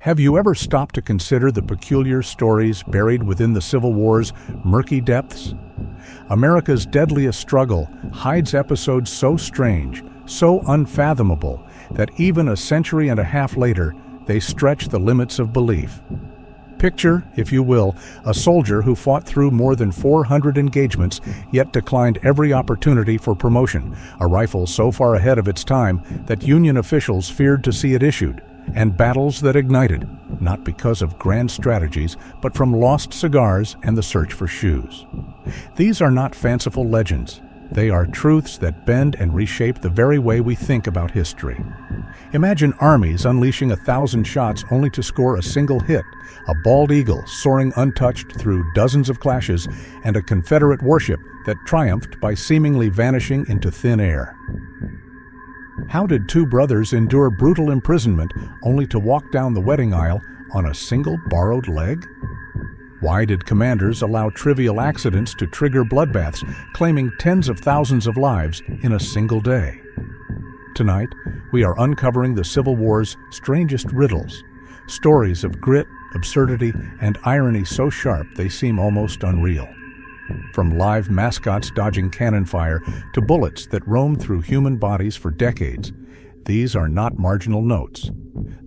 Have you ever stopped to consider the peculiar stories buried within the Civil War's murky depths? America's deadliest struggle hides episodes so strange, so unfathomable, that even a century and a half later, they stretch the limits of belief. Picture, if you will, a soldier who fought through more than 400 engagements, yet declined every opportunity for promotion, a rifle so far ahead of its time that Union officials feared to see it issued, and battles that ignited, not because of grand strategies, but from lost cigars and the search for shoes. These are not fanciful legends. They are truths that bend and reshape the very way we think about history. Imagine armies unleashing 1,000 shots only to score a single hit, a bald eagle soaring untouched through dozens of clashes, and a Confederate warship that triumphed by seemingly vanishing into thin air. How did two brothers endure brutal imprisonment only to walk down the wedding aisle on a single borrowed leg? Why did commanders allow trivial accidents to trigger bloodbaths, claiming tens of thousands of lives in a single day? Tonight, we are uncovering the Civil War's strangest riddles, stories of grit, absurdity, and irony so sharp they seem almost unreal. From live mascots dodging cannon fire to bullets that roam through human bodies for decades, these are not marginal notes.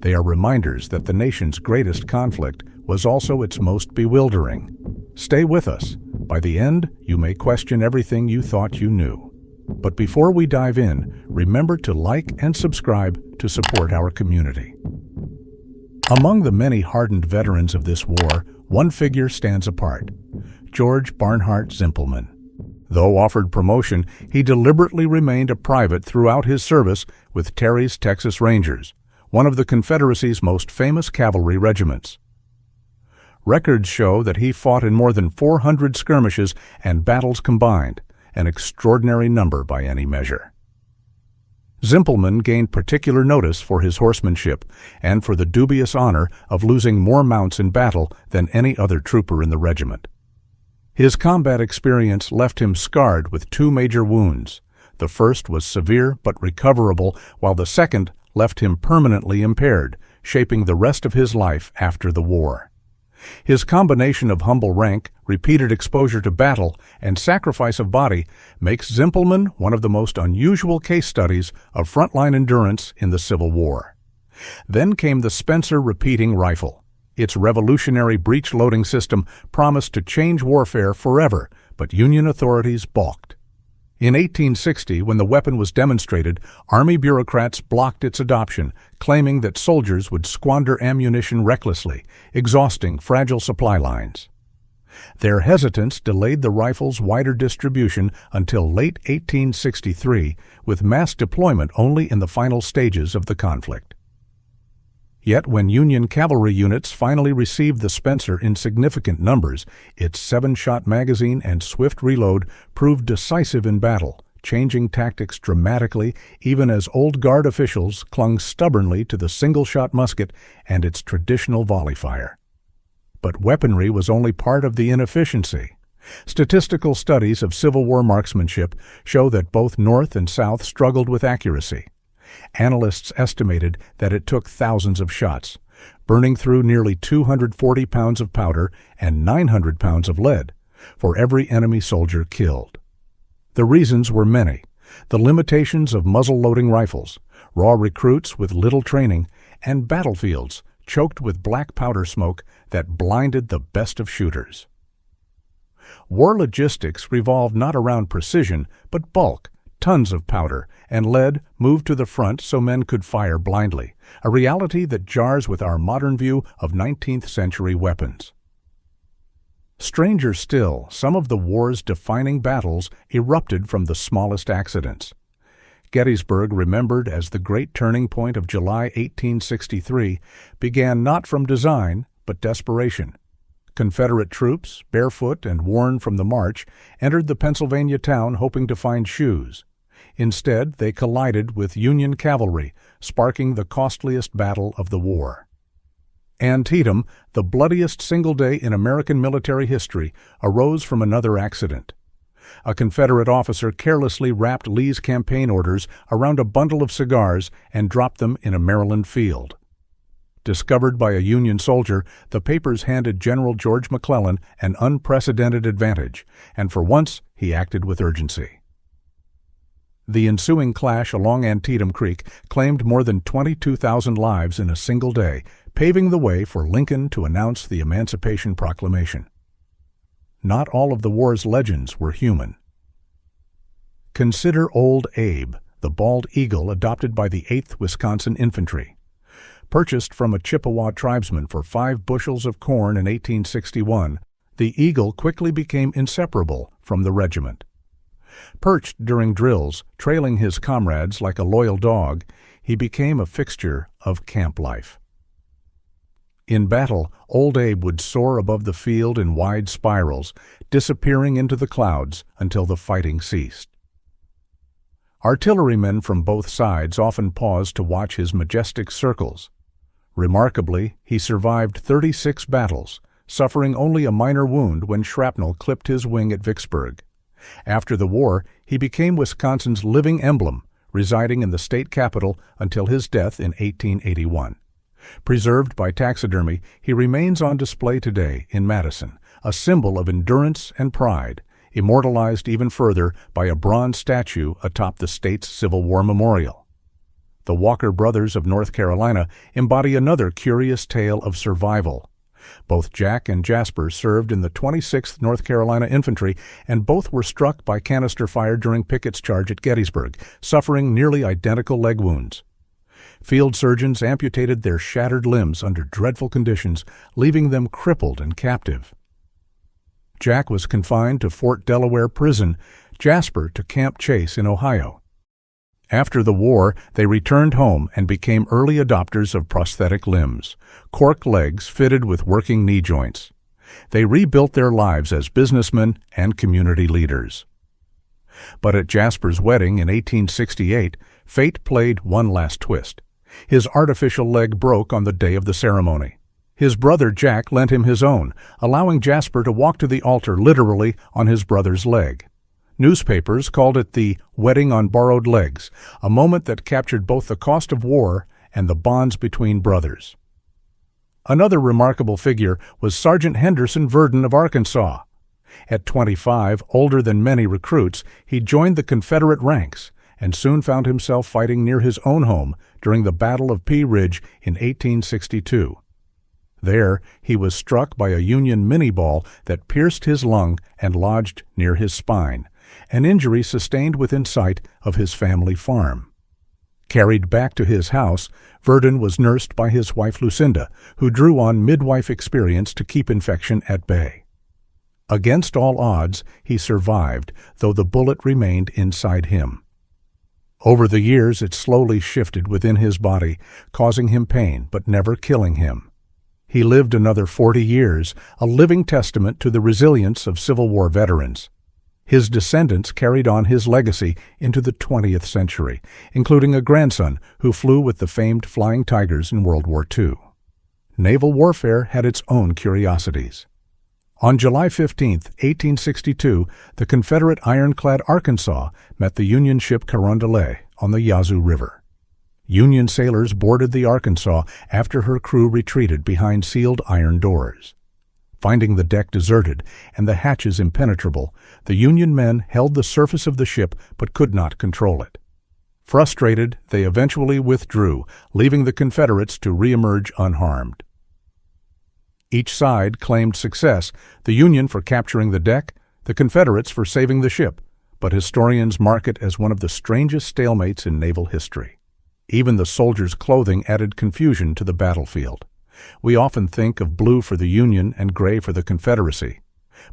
They are reminders that the nation's greatest conflict was also its most bewildering. Stay with us. By the end, you may question everything you thought you knew. But before we dive in, remember to like and subscribe to support our community. Among the many hardened veterans of this war, one figure stands apart: George Barnhart Zimpelman. Though offered promotion, he deliberately remained a private throughout his service with Terry's Texas Rangers, one of the Confederacy's most famous cavalry regiments. Records show that he fought in more than 400 skirmishes and battles combined, an extraordinary number by any measure. Zimpelman gained particular notice for his horsemanship and for the dubious honor of losing more mounts in battle than any other trooper in the regiment. His combat experience left him scarred with two major wounds. The first was severe but recoverable, while the second left him permanently impaired, shaping the rest of his life after the war. His combination of humble rank, repeated exposure to battle, and sacrifice of body makes Zimpelman one of the most unusual case studies of frontline endurance in the Civil War. Then came the Spencer repeating rifle. Its revolutionary breech-loading system promised to change warfare forever, but Union authorities balked. In 1860, when the weapon was demonstrated, Army bureaucrats blocked its adoption, claiming that soldiers would squander ammunition recklessly, exhausting fragile supply lines. Their hesitance delayed the rifle's wider distribution until late 1863, with mass deployment only in the final stages of the conflict. Yet when Union cavalry units finally received the Spencer in significant numbers, its 7-shot magazine and swift reload proved decisive in battle, changing tactics dramatically even as old guard officials clung stubbornly to the single-shot musket and its traditional volley fire. But weaponry was only part of the inefficiency. Statistical studies of Civil War marksmanship show that both North and South struggled with accuracy. Analysts estimated that it took thousands of shots, burning through nearly 240 pounds of powder and 900 pounds of lead, for every enemy soldier killed. The reasons were many: the limitations of muzzle-loading rifles, raw recruits with little training, and battlefields choked with black powder smoke that blinded the best of shooters. War logistics revolved not around precision, but bulk. Tons of powder and lead moved to the front so men could fire blindly, a reality that jars with our modern view of 19th century weapons. Stranger still, some of the war's defining battles erupted from the smallest accidents. Gettysburg, remembered as the great turning point of July 1863, began not from design but desperation. Confederate troops, barefoot and worn from the march, entered the Pennsylvania town hoping to find shoes. Instead, they collided with Union cavalry, sparking the costliest battle of the war. Antietam, the bloodiest single day in American military history, arose from another accident. A Confederate officer carelessly wrapped Lee's campaign orders around a bundle of cigars and dropped them in a Maryland field. Discovered by a Union soldier, the papers handed General George McClellan an unprecedented advantage, and for once he acted with urgency. The ensuing clash along Antietam Creek claimed more than 22,000 lives in a single day, paving the way for Lincoln to announce the Emancipation Proclamation. Not all of the war's legends were human. Consider Old Abe, the bald eagle adopted by the 8th Wisconsin Infantry. Purchased from a Chippewa tribesman for 5 bushels of corn in 1861, the eagle quickly became inseparable from the regiment. Perched during drills, trailing his comrades like a loyal dog, he became a fixture of camp life. In battle, Old Abe would soar above the field in wide spirals, disappearing into the clouds until the fighting ceased. Artillerymen from both sides often paused to watch his majestic circles. Remarkably, he survived 36 battles, suffering only a minor wound when shrapnel clipped his wing at Vicksburg. After the war, he became Wisconsin's living emblem, residing in the state capital until his death in 1881. Preserved by taxidermy, he remains on display today in Madison, a symbol of endurance and pride, immortalized even further by a bronze statue atop the state's Civil War memorial. The Walker brothers of North Carolina embody another curious tale of survival. Both Jack and Jasper served in the 26th North Carolina Infantry, and both were struck by canister fire during Pickett's charge at Gettysburg, suffering nearly identical leg wounds. Field surgeons amputated their shattered limbs under dreadful conditions, leaving them crippled and captive. Jack was confined to Fort Delaware Prison, Jasper to Camp Chase in Ohio. After the war, they returned home and became early adopters of prosthetic limbs, cork legs fitted with working knee joints. They rebuilt their lives as businessmen and community leaders. But at Jasper's wedding in 1868, fate played one last twist. His artificial leg broke on the day of the ceremony. His brother Jack lent him his own, allowing Jasper to walk to the altar literally on his brother's leg. Newspapers called it the wedding on borrowed legs, a moment that captured both the cost of war and the bonds between brothers. Another remarkable figure was Sergeant Henderson Verdon of Arkansas. At 25, older than many recruits, he joined the Confederate ranks and soon found himself fighting near his own home during the Battle of Pea Ridge in 1862. There, he was struck by a Union minie-ball that pierced his lung and lodged near his spine, an injury sustained within sight of his family farm. Carried back to his house, Verdon was nursed by his wife Lucinda, who drew on midwife experience to keep infection at bay. Against all odds, he survived, though the bullet remained inside him. Over the years, it slowly shifted within his body, causing him pain but never killing him. He lived another 40 years, a living testament to the resilience of Civil War veterans. His descendants carried on his legacy into the 20th century, including a grandson who flew with the famed Flying Tigers in World War II. Naval warfare had its own curiosities. On July 15, 1862, the Confederate ironclad Arkansas met the Union ship Carondelet on the Yazoo River. Union sailors boarded the Arkansas after her crew retreated behind sealed iron doors. Finding the deck deserted and the hatches impenetrable, the Union men held the surface of the ship but could not control it. Frustrated, they eventually withdrew, leaving the Confederates to reemerge unharmed. Each side claimed success, the Union for capturing the deck, the Confederates for saving the ship, but historians mark it as one of the strangest stalemates in naval history. Even the soldiers' clothing added confusion to the battlefield. We often think of blue for the Union and gray for the Confederacy,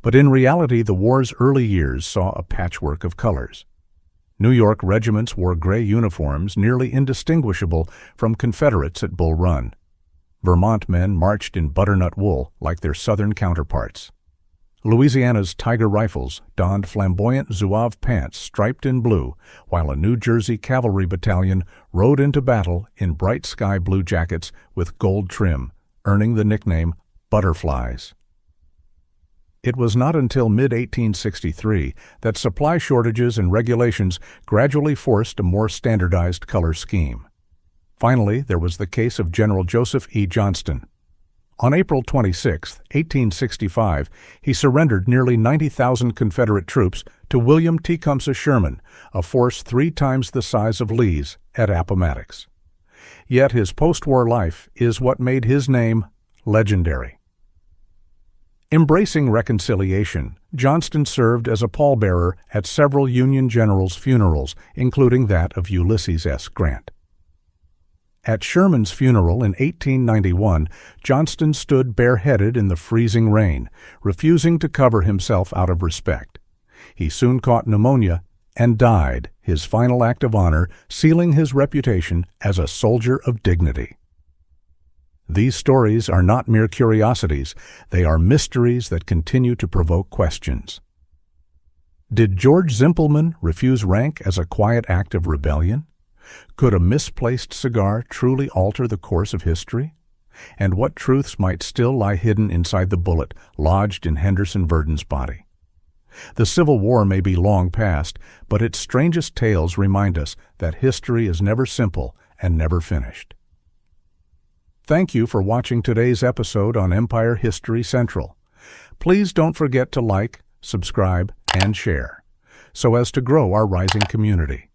but in reality the war's early years saw a patchwork of colors. New York regiments wore gray uniforms nearly indistinguishable from Confederates at Bull Run. Vermont men marched in butternut wool like their Southern counterparts. Louisiana's Tiger Rifles donned flamboyant zouave pants striped in blue, while a New Jersey cavalry battalion rode into battle in bright sky blue jackets with gold trim, earning the nickname Butterflies. It was not until mid-1863 that supply shortages and regulations gradually forced a more standardized color scheme. Finally, there was the case of General Joseph E. Johnston. On April 26, 1865, he surrendered nearly 90,000 Confederate troops to William Tecumseh Sherman, a force 3 times the size of Lee's, at Appomattox. Yet his post-war life is what made his name legendary. Embracing reconciliation, Johnston served as a pallbearer at several Union generals' funerals, including that of Ulysses S. Grant. At Sherman's funeral in 1891, Johnston stood bareheaded in the freezing rain, refusing to cover himself out of respect. He soon caught pneumonia and died, his final act of honor sealing his reputation as a soldier of dignity. These stories are not mere curiosities, they are mysteries that continue to provoke questions. Did George Zimpelman refuse rank as a quiet act of rebellion? Could a misplaced cigar truly alter the course of history? And what truths might still lie hidden inside the bullet lodged in Henderson Verdon's body? The Civil War may be long past, but its strangest tales remind us that history is never simple and never finished. Thank you for watching today's episode on Empire History Central. Please don't forget to like, subscribe, and share, so as to grow our rising community.